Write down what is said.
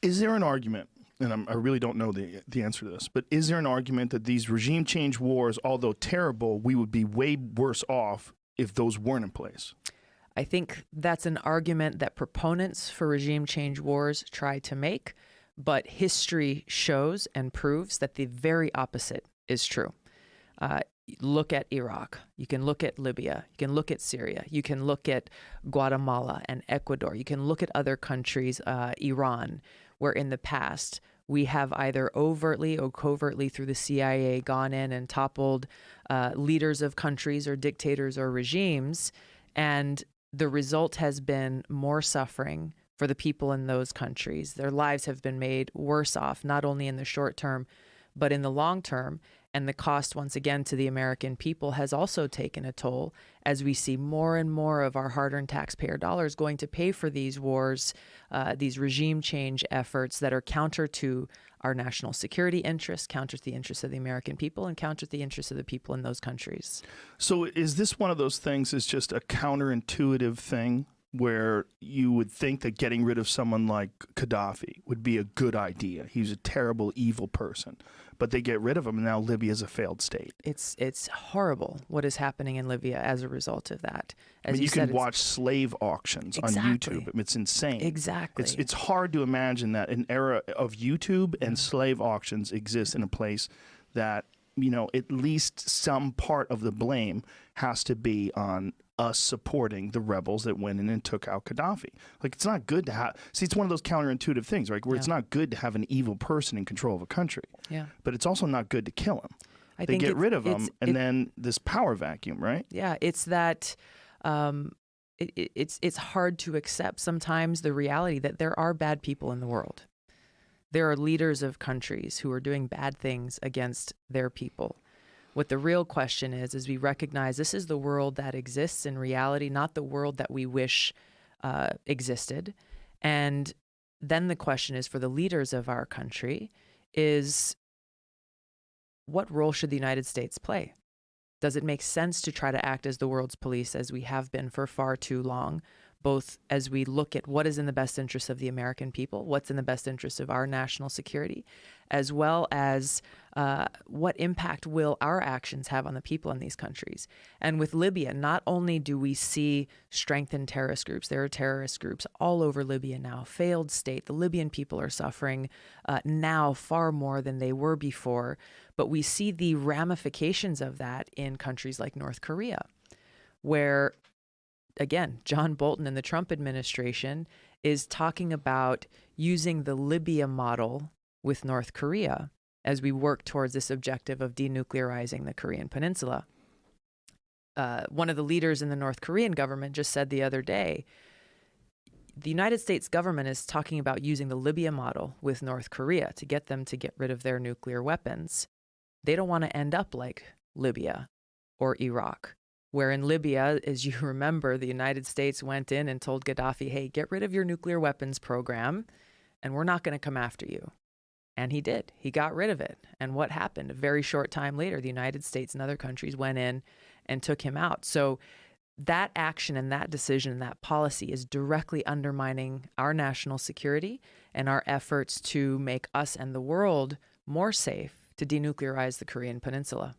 Is there an argument, and I really don't know the answer to this, but is there an argument that these regime change wars, although terrible, we would be way worse off if those weren't in place? I think that's an argument that proponents for regime change wars try to make, but history shows and proves that the very opposite is true. Look at Iraq. You can look at Libya. You can look at Syria. You can look at Guatemala and Ecuador. You can look at other countries, Iran, where in the past we have either overtly or covertly through the CIA gone in and toppled leaders of countries or dictators or regimes, and the result has been more suffering for the people in those countries. Their lives have been made worse off, not only in the short term, but in the long term. And the cost, once again, to the American people has also taken a toll as we see more and more of our hard-earned taxpayer dollars going to pay for these wars, these regime change efforts that are counter to our national security interests, counter to the interests of the American people, and counter to the interests of the people in those countries. So is this one of those things is just a counterintuitive thing where you would think that getting rid of someone like Gaddafi would be a good idea? He's a terrible, evil person. But they get rid of him, and now Libya is a failed state. It's horrible what is happening in Libya as a result of that. As you can watch slave auctions on YouTube. It's insane. Exactly. It's hard to imagine that an era of YouTube and slave auctions exists in a place that, you know, at least some part of the blame has to be on us supporting the rebels that went in and took out Gaddafi. Like, it's not good to have, see, it's one of those counterintuitive things, right? Where it's not good to have an evil person in control of a country. Yeah. But it's also not good to kill him. They get rid of him, and then this power vacuum, right? Yeah, it's that it's hard to accept sometimes the reality that there are bad people in the world. There are leaders of countries who are doing bad things against their people. What the real question is we recognize this is the world that exists in reality, not the world that we wish existed. And then the question is for the leaders of our country is, what role should the United States play? Does it make sense to try to act as the world's police as we have been for far too long, both as we look at what is in the best interest of the American people, what's in the best interest of our national security, as well as what impact will our actions have on the people in these countries? And with Libya, not only do we see strengthened terrorist groups, there are terrorist groups all over Libya now, failed state. The Libyan people are suffering now far more than they were before, but we see the ramifications of that in countries like North Korea, where, again, John Bolton and the Trump administration is talking about using the Libya model with North Korea as we work towards this objective of denuclearizing the Korean Peninsula. One of the leaders in the North Korean government just said the other day, the United States government is talking about using the Libya model with North Korea to get them to get rid of their nuclear weapons. They don't want to end up like Libya or Iraq, where in Libya, as you remember, the United States went in and told Gaddafi, hey, get rid of your nuclear weapons program, and we're not going to come after you. And he did. He got rid of it. And what happened? A very short time later, the United States and other countries went in and took him out. So that action and that decision and that policy is directly undermining our national security and our efforts to make us and the world more safe to denuclearize the Korean Peninsula.